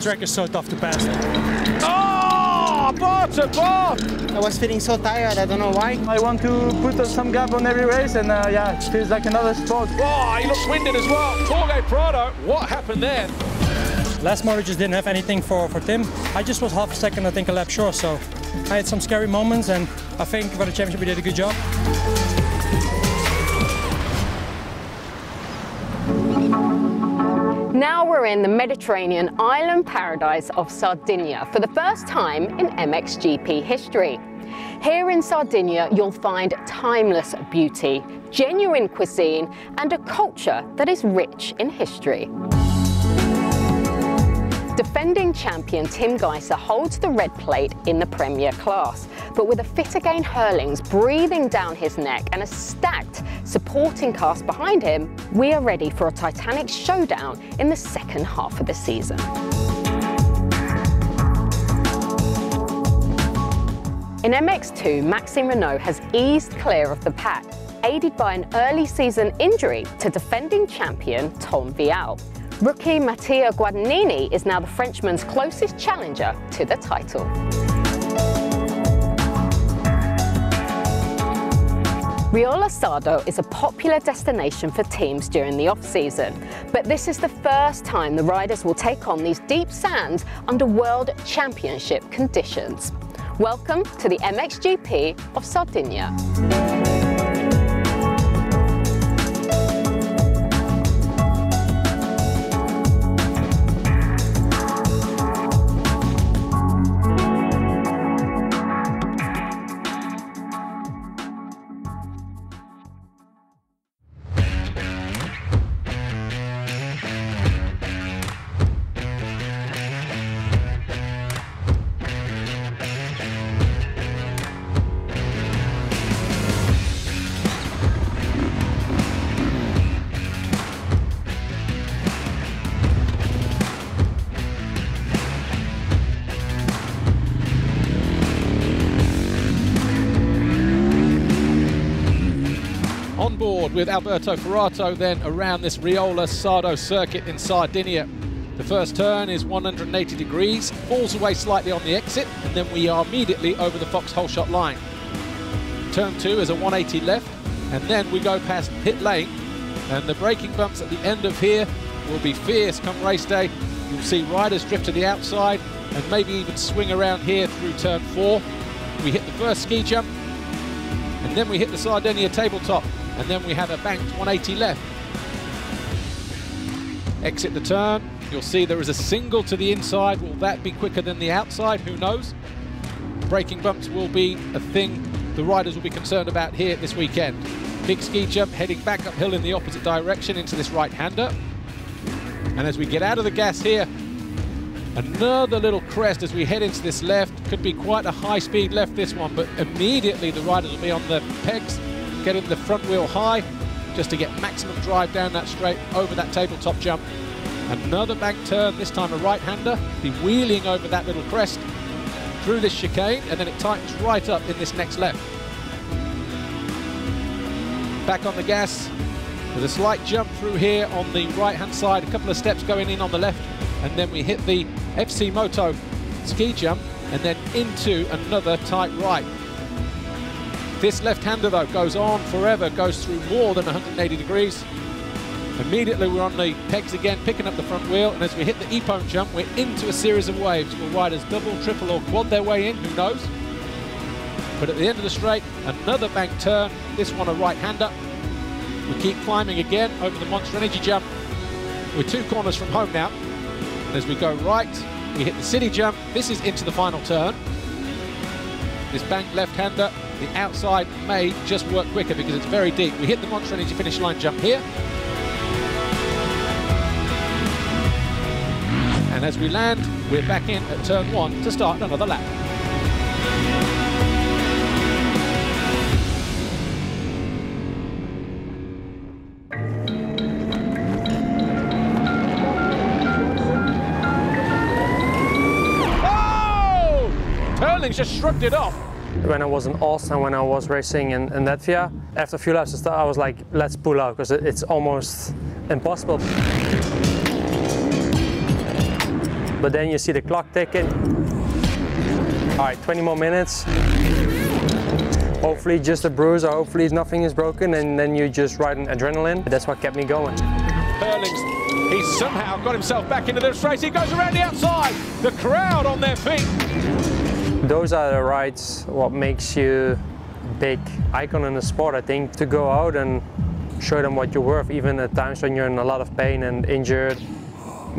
track is so tough to pass. Oh, bar to bar! I was feeling so tired, I don't know why. I want to put some gap on every race, and yeah, it feels like another sport. Oh, he looks winded as well. Jorge Prado, what happened there? Last motor just didn't have anything for Tim. I just was half a second, I think, a lap short, so I had some scary moments, and I think for the championship we did a good job. Now we're in the Mediterranean island paradise of Sardinia for the first time in MXGP history. Here in Sardinia, you'll find timeless beauty, genuine cuisine, and a culture that is rich in history. Defending champion Tim Geiser holds the red plate in the Premier class, but with a fit again Hurlings breathing down his neck and a stacked supporting cast behind him, we are ready for a titanic showdown in the second half of the season. In MX2, Maxime Renault has eased clear of the pack, aided by an early season injury to defending champion Tom Vial. Rookie Mattia Guadagnini is now the Frenchman's closest challenger to the title. Riola Sardo is a popular destination for teams during the off-season, but this is the first time the riders will take on these deep sands under World Championship conditions. Welcome to the MXGP of Sardegna. On board with Alberto Ferrato then around this Riola Sardo circuit in Sardinia. The first turn is 180 degrees, falls away slightly on the exit, and then we are immediately over the Fox hole shot line. Turn 2 is a 180 left, and then we go past pit lane, and the braking bumps at the end of here will be fierce come race day. You'll see riders drift to the outside and maybe even swing around here through turn 4. We hit the first ski jump, and then we hit the Sardinia tabletop, and then we have a banked 180 left. Exit the turn, you'll see there is a single to the inside. Will that be quicker than the outside? Who knows? Braking bumps will be a thing the riders will be concerned about here this weekend. Big ski jump heading back uphill in the opposite direction into this right-hander. And as we get out of the gas here, another little crest as we head into this left. Could be quite a high-speed left, this one, but immediately the riders will be on the pegs, getting the front wheel high just to get maximum drive down that straight over that tabletop jump. Another bank turn, this time a right-hander, be wheeling over that little crest through this chicane, and then it tightens right up in this next left. Back on the gas, with a slight jump through here on the right-hand side, a couple of steps going in on the left, and then we hit the FC Moto ski jump, and then into another tight right. This left-hander, though, goes on forever, goes through more than 180 degrees. Immediately we're on the pegs again, picking up the front wheel, and as we hit the E-pone jump, we're into a series of waves. Will riders double, triple, or quad their way in? Who knows? But at the end of the straight, another bank turn, this one a right-hander. We keep climbing again over the Monster Energy jump. We're 2 corners from home now. And as we go right, we hit the city jump. This is into the final turn. This bank left-hander, the outside may just work quicker because it's very deep. We hit the Monster Energy finish line jump here. And as we land, we're back in at turn 1 to start another lap. Oh! Hurlings just shrugged it off. When I was in Austin, when I was racing in Latvia, after a few laps I was like, let's pull out, because it's almost impossible. But then you see the clock ticking. All right, 20 more minutes. Hopefully just a bruise, or hopefully nothing is broken, and then you just ride on adrenaline. That's what kept me going. Hurlings, he's somehow got himself back into this race. He goes around the outside. The crowd on their feet. Those are the rides what makes you a big icon in the sport, I think, to go out and show them what you're worth, even at times when you're in a lot of pain and injured.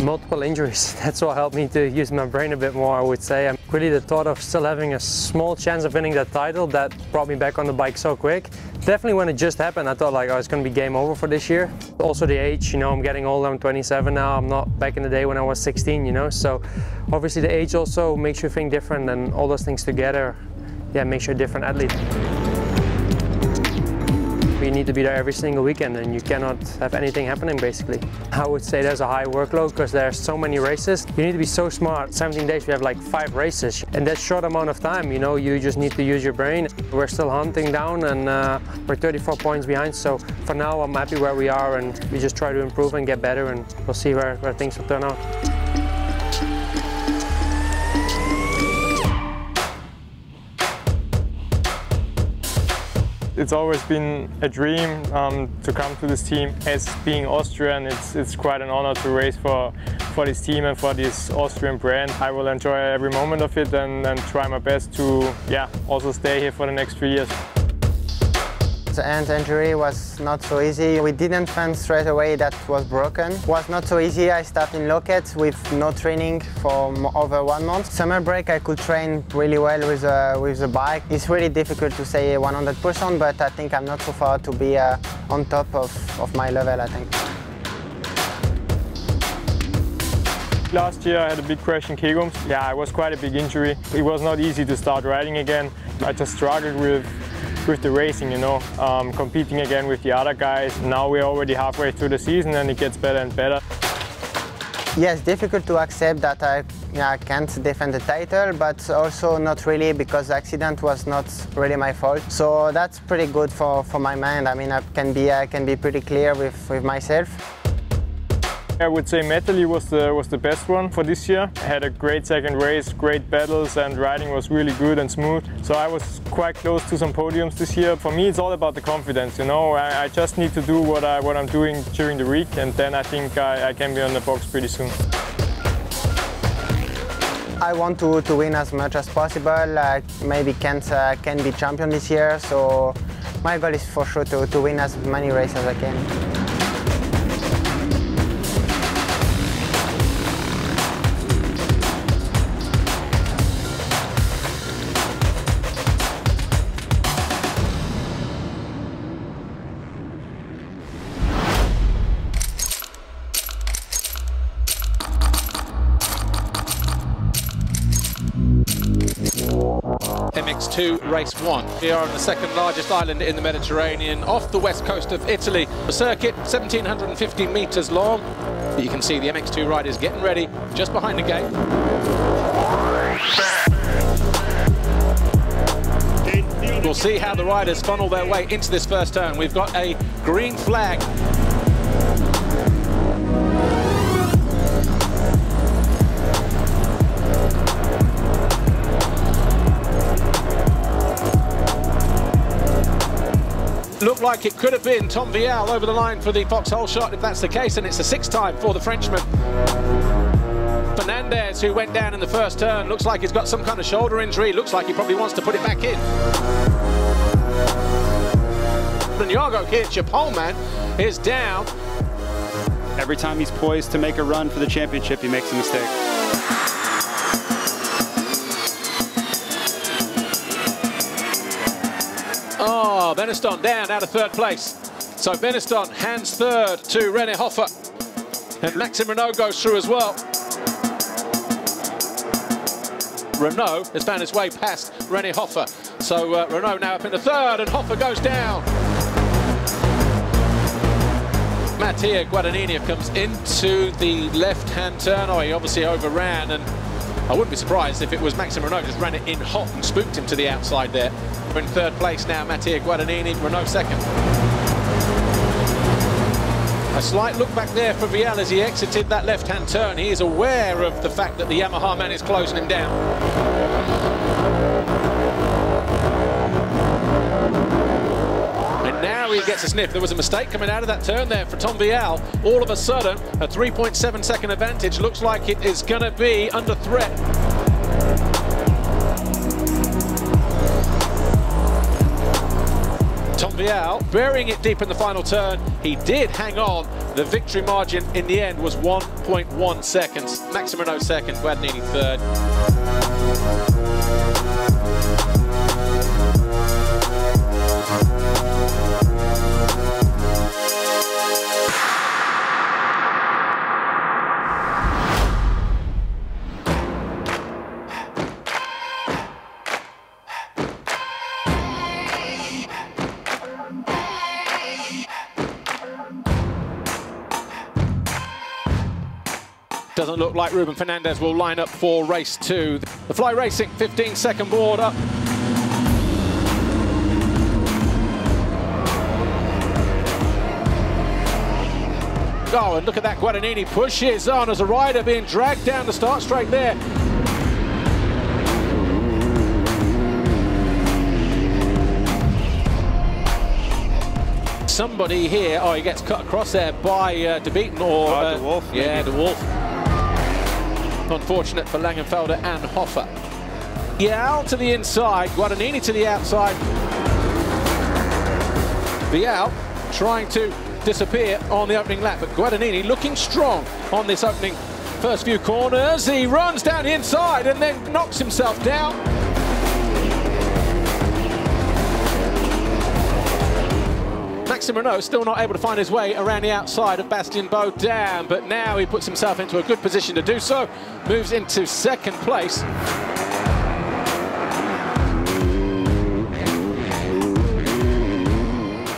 Multiple injuries, that's what helped me to use my brain a bit more, I would say. And really the thought of still having a small chance of winning that title, that brought me back on the bike so quick. Definitely when it just happened, I thought like, oh, it's going to be game over for this year. Also the age, you know, I'm getting older, I'm 27 now, I'm not back in the day when I was 16, you know, so obviously the age also makes you think different, and all those things together, yeah, makes you a different athlete. You need to be there every single weekend, and you cannot have anything happening basically. I would say there's a high workload because there's so many races. You need to be so smart. 17 days we have like 5 races. In that short amount of time, you know, you just need to use your brain. We're still hunting down, and we're 34 points behind. So for now I'm happy where we are, and we just try to improve and get better, and we'll see where things will turn out. It's always been a dream to come to this team. As being Austrian, it's quite an honor to race for this team and for this Austrian brand. I will enjoy every moment of it and try my best to also stay here for the next 3 years. The hand injury was not so easy. We didn't find straight away that was broken. It was not so easy. I started in Loket with no training for over 1 month. Summer break I could train really well with the bike. It's really difficult to say 100%, but I think I'm not so far to be on top of my level, I think. Last year I had a big crash in Kegums. Yeah, it was quite a big injury. It was not easy to start riding again. I just struggled with the racing, you know, competing again with the other guys. Now we're already halfway through the season and it gets better and better. Yes, difficult to accept that I can't defend the title, but also not really, because the accident was not really my fault. So that's pretty good for my mind. I mean, I can be pretty clear with myself. I would say mentally was the best one for this year. I had a great second race, great battles, and riding was really good and smooth. So I was quite close to some podiums this year. For me, it's all about the confidence, you know. I just need to do what I'm doing during the week, and then I think I can be on the box pretty soon. I want to win as much as possible. Maybe can be champion this year. So my goal is for sure to win as many races as I can. MX2 Race 1. We are on the second largest island in the Mediterranean, off the west coast of Italy. The circuit, 1,750 metres long. You can see the MX2 riders getting ready just behind the gate. We'll see how the riders funnel their way into this first turn. We've got a green flag. Looked like it could have been Tom Vial over the line for the foxhole shot. If that's the case, and it's a 6th time for the Frenchman. Fernandez, who went down in the first turn, looks like he's got some kind of shoulder injury. Looks like he probably wants to put it back in. And Yago Hirsch, your pole man, is down. Every time he's poised to make a run for the championship, he makes a mistake. Oh, Beniston down out of 3rd place. So Beniston hands 3rd to René Hofer. And Maxime Renault goes through as well. Renault has found his way past René Hofer. So Renault now up into 3rd, and Hofer goes down. Mattia Guadagnini comes into the left-hand turn. Oh, he obviously overran, and I wouldn't be surprised if it was Maxime Renault just ran it in hot and spooked him to the outside there. We're in 3rd place now, Mattia Guadagnini, Renault 2nd. A slight look back there for Riola as he exited that left-hand turn. He is aware of the fact that the Yamaha man is closing him down. And now he gets a sniff. There was a mistake coming out of that turn there for Tom Vial. All of a sudden, a 3.7 second advantage looks like it is going to be under threat. Tom Vial burying it deep in the final turn. He did hang on. The victory margin in the end was 1.1 seconds. Max Renault second, Guadagnini third. Doesn't look like Ruben Fernandez will line up for race 2. The Fly Racing 15-second board up. Oh, and look at that, Guadagnini pushes on as a rider being dragged down the start straight there. Somebody here, oh, he gets cut across there by De Beaton or... De Wolf. Yeah, De Wolf. Unfortunate for Langenfelder and Hoffer. Vial to the inside, Guadagnini to the outside. Vial trying to disappear on the opening lap, but Guadagnini looking strong on this opening first few corners. He runs down the inside and then knocks himself down. Maxime Renault still not able to find his way around the outside of Bastien Baudin, but now he puts himself into a good position to do so, moves into second place.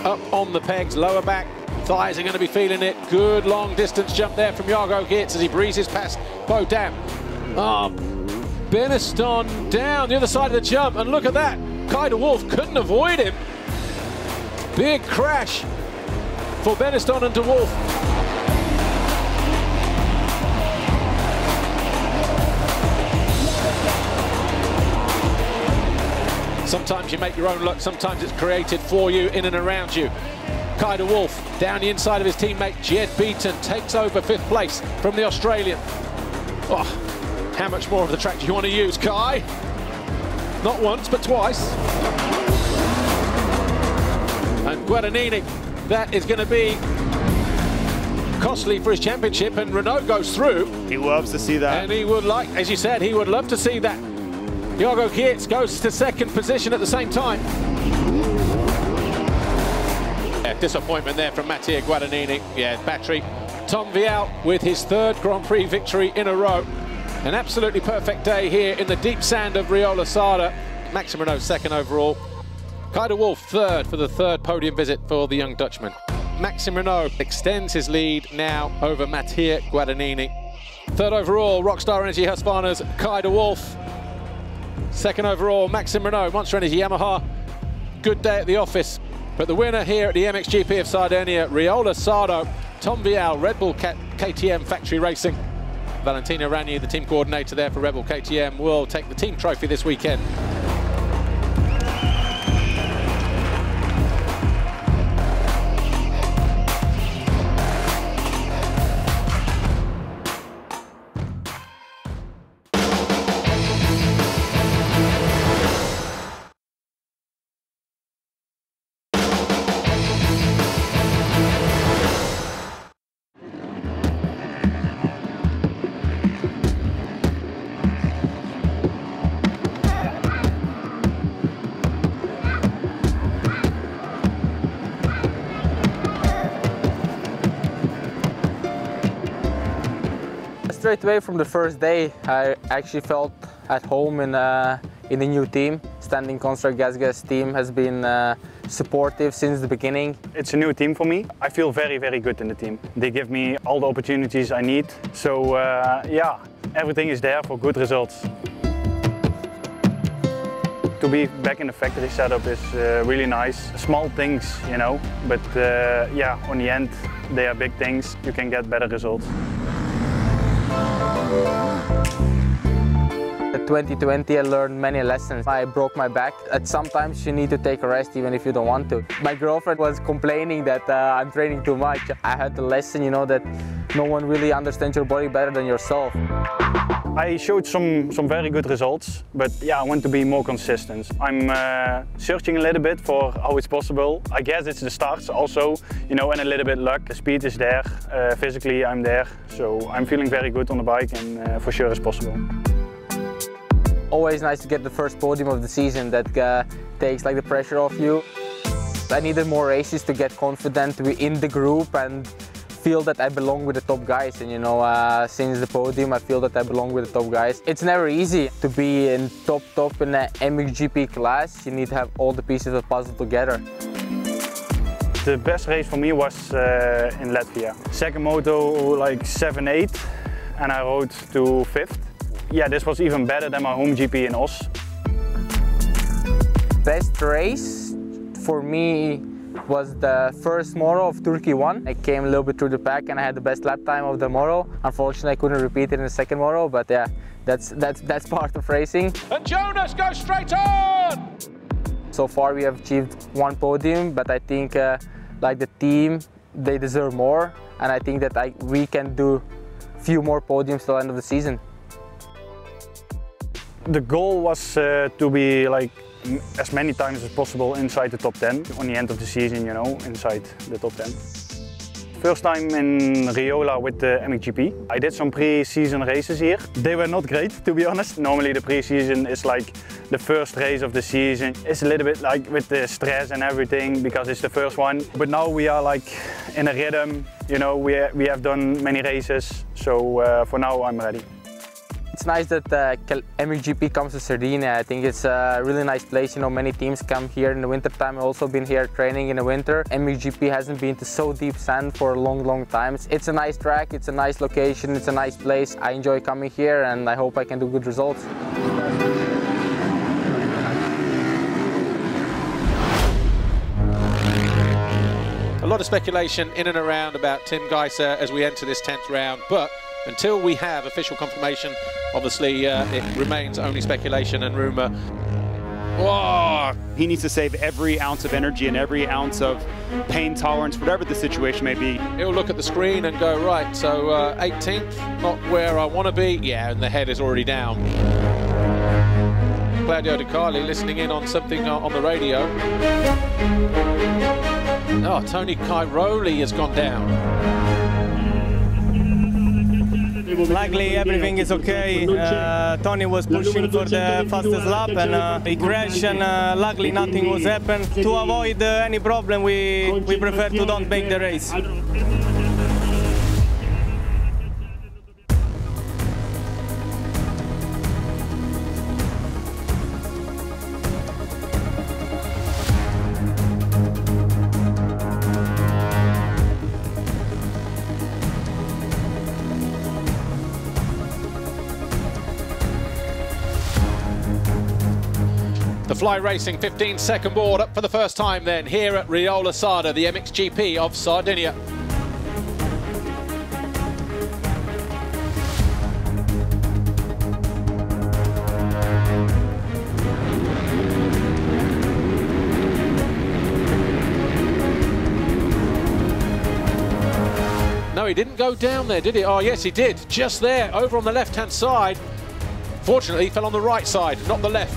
Up on the pegs, lower back, thighs are going to be feeling it. Good long distance jump there from Jago Geerts as he breezes past Baudin. Oh, Beniston down the other side of the jump, and look at that. Kai de Wolf couldn't avoid him. Big crash for Beniston and De Wolf. Sometimes you make your own luck, sometimes it's created for you, in and around you. Kai de Wolf down the inside of his teammate Jed Beaton takes over 5th place from the Australian. Oh, how much more of the track do you want to use, Kai? Not once, but twice. And Guadagnini, that is going to be costly for his championship, and Renault goes through. He loves to see that. And he would like, as you said, he would love to see that. Jago Geerts goes to second position at the same time. Yeah, disappointment there from Mattia Guadagnini. Yeah, battery. Tom Vial with his 3rd Grand Prix victory in a row. An absolutely perfect day here in the deep sand of Riola Sardo. Maxime Renault 2nd overall. Kai de Wolf 3rd for the 3rd podium visit for the young Dutchman. Maxime Renault extends his lead now over Mattia Guadagnini. 3rd overall, Rockstar Energy Husqvarna's Kai de Wolf. 2nd overall, Maxime Renault, Monster Energy Yamaha. Good day at the office. But the winner here at the MXGP of Sardegna, Riola Sardo, Tom Vial, Red Bull KTM Factory Racing. Valentina Ragni, the team coordinator there for Red Bull KTM, will take the team trophy this weekend. Straight away from the first day, I actually felt at home in the new team. Standing Construct Gas team has been supportive since the beginning. It's a new team for me. I feel very, very good in the team. They give me all the opportunities I need. So yeah, everything is there for good results. To be back in the factory setup is really nice. Small things, you know, but yeah, on the end, they are big things. You can get better results. In 2020 I learned many lessons. I broke my back. Sometimes you need to take a rest even if you don't want to. My girlfriend was complaining that I'm training too much. I had the lesson, you know, that no one really understands your body better than yourself. I showed some very good results, but yeah, I want to be more consistent. I'm searching a little bit for how it's possible. I guess it's the starts also, you know, and a little bit luck. The speed is there, physically I'm there, so I'm feeling very good on the bike, and for sure it's possible. Always nice to get the first podium of the season. That takes like the pressure off you. I needed more races to get confident in the group and feel that I belong with the top guys. And you know, since the podium, I feel that I belong with the top guys. It's never easy to be in top in the MXGP class. You need to have all the pieces of the puzzle together. The best race for me was in Latvia. Second moto like 7-8, and I rode to 5th. Yeah, this was even better than my home GP in Os. Best race for me was the first Moro of Turkey 1. I came a little bit through the pack and I had the best lap time of the Moro. Unfortunately, I couldn't repeat it in the second Moro, but yeah, that's part of racing. And Jonas goes straight on! So far we have achieved one podium, but I think like the team, they deserve more, and I think that we can do a few more podiums till the end of the season. The goal was to be like as many times as possible inside the top 10 on the end of the season, you know, inside the top 10. First time in Riola with the MXGP. I did some pre-season races here. They were not great, to be honest. Normally the pre-season is like the first race of the season. It's a little bit like with the stress and everything because it's the first one. But now we are like in a rhythm, you know, we have done many races. So for now I'm ready. It's nice that MXGP comes to Sardinia. I think it's a really nice place. You know, many teams come here in the winter time. I've also been here training in the winter. MXGP hasn't been to so deep sand for a long time. It's a nice track, it's a nice location, it's a nice place. I enjoy coming here and I hope I can do good results. A lot of speculation in and around about Tim Geiser as we enter this 10th round, but until we have official confirmation, obviously it remains only speculation and rumour. Whoa! He needs to save every ounce of energy and every ounce of pain tolerance, whatever the situation may be. He'll look at the screen and go, right, so 18th, not where I want to be. Yeah, and the head is already down. Claudio De Carli listening in on something on the radio. Oh, Tony Cairoli has gone down. Luckily everything is okay. Tony was pushing for the fastest lap and he crashed, and luckily nothing was happened. To avoid any problem we prefer to don't make the race. The Fly Racing 15-second board up for the first time then here at Riola Sardo, the MXGP of Sardinia. No, he didn't go down there, did he? Oh, yes, he did. Just there, over on the left-hand side. Fortunately, he fell on the right side, not the left.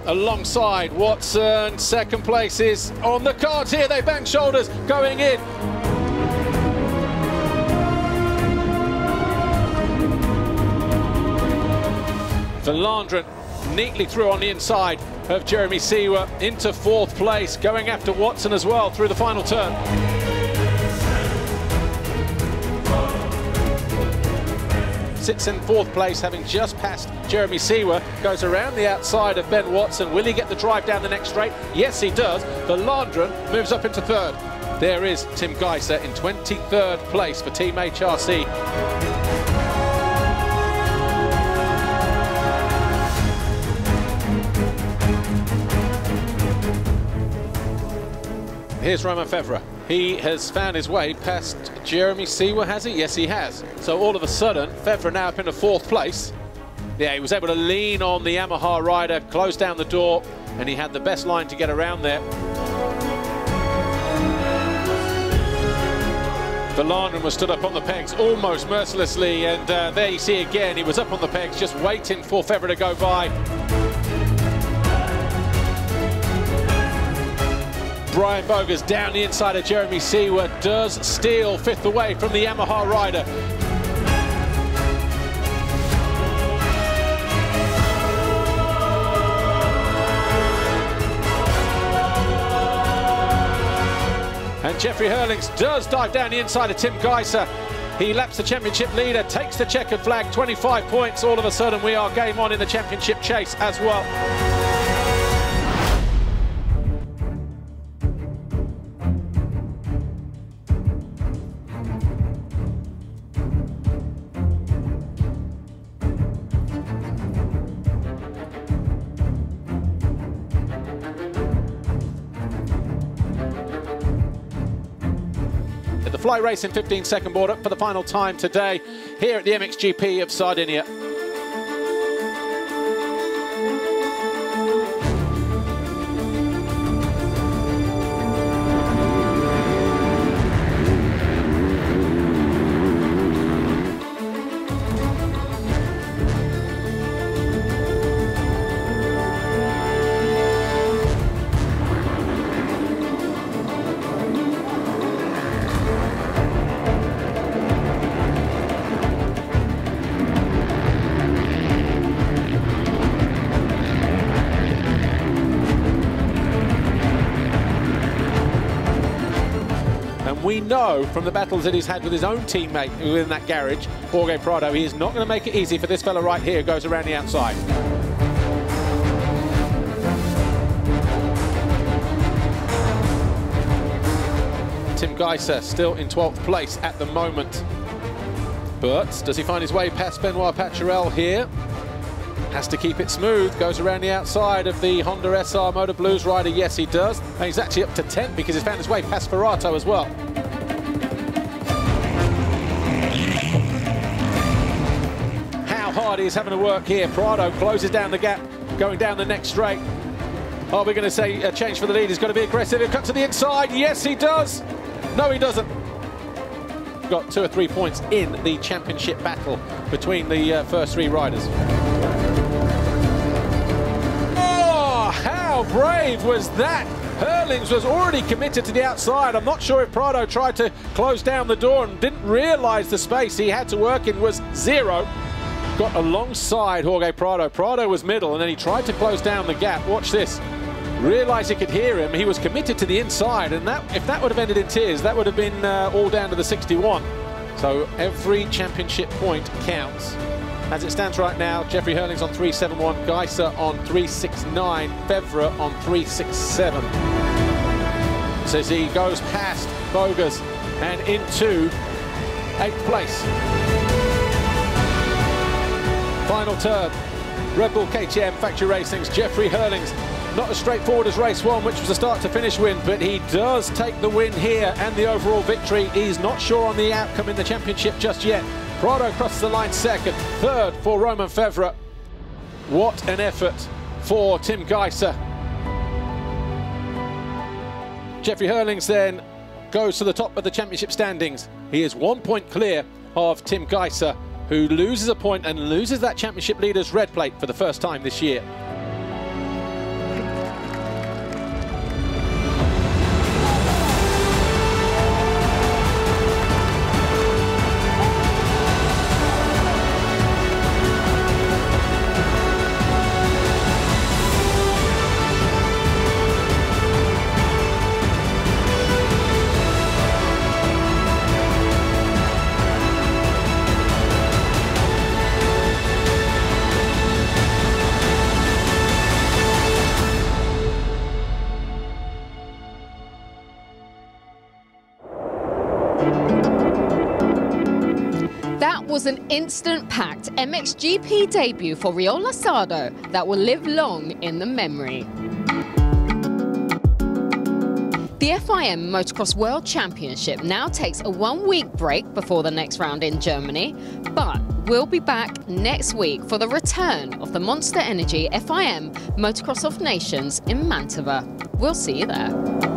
Alongside Watson, second place is on the cards here. They bang shoulders going in. Verlandren neatly through on the inside of Jeremy Seewer into 4th place, going after Watson as well through the final turn. Sits in 4th place, having just passed Jeremy Seewer, goes around the outside of Ben Watson. Will he get the drive down the next straight? Yes, he does. Verlandren moves up into 3rd. There is Tim Geiser in 23rd place for Team HRC. Here's Romain Febvre. He has found his way past Jeremy Seewer, has he? Yes, he has. So all of a sudden, Febvre now up into 4th place. Yeah, he was able to lean on the Yamaha rider, close down the door, and he had the best line to get around there. Verlandren was stood up on the pegs almost mercilessly, and there you see again, he was up on the pegs, just waiting for Febvre to go by. Brian Boger's down the inside of Jeremy Seewer, does steal 5th away from the Yamaha rider. And Jeffrey Hurlings does dive down the inside of Tim Geiser. He laps the championship leader, takes the checkered flag, 25 points. All of a sudden we are game on in the championship chase as well. The fly racing 15-second board up for the final time today here at the MXGP of Sardegna. We know from the battles that he's had with his own teammate within that garage, Jorge Prado, he is not going to make it easy for this fella right here, goes around the outside. Tim Geiser still in 12th place at the moment. But does he find his way past Benoit Paturel here? Has to keep it smooth, goes around the outside of the Honda SR Motor Blues rider. Yes, he does. And he's actually up to 10th because he's found his way past Ferrato as well. How hard he's having to work here. Prado closes down the gap, going down the next straight. Are we going to say a change for the lead? He's got to be aggressive. He'll cut to the inside. Yes, he does. No, he doesn't. Got 2 or 3 points in the championship battle between the first 3 riders. Oh, how brave was that? Hurlings was already committed to the outside. I'm not sure if Prado tried to close down the door and didn't realise the space he had to work in was 0. Got alongside Jorge Prado. Prado was middle, and then he tried to close down the gap. Watch this. Realised he could hear him. He was committed to the inside, and that, if that would have ended in tears, that would have been all down to the 61. So every championship point counts. As it stands right now, Jeffrey Hurlings on 371, Geiser on 369, Febvre on 367. So as he goes past Bogers and into 8th place. Final turn, Red Bull KTM Factory Racing's Jeffrey Hurlings. Not as straightforward as race 1, which was a start to finish win, but he does take the win here and the overall victory. He's not sure on the outcome in the championship just yet. Prado crosses the line 2nd, 3rd for Romain Febvre. What an effort for Tim Geiser. Jeffrey Hurlings then goes to the top of the championship standings. He is 1 point clear of Tim Geiser, who loses a point and loses that championship leader's red plate for the first time this year. That was an instant-packed MXGP debut for Riola Sardo that will live long in the memory. The FIM Motocross World Championship now takes a one-week break before the next round in Germany, but we'll be back next week for the return of the Monster Energy FIM Motocross of Nations in Mantova. We'll see you there.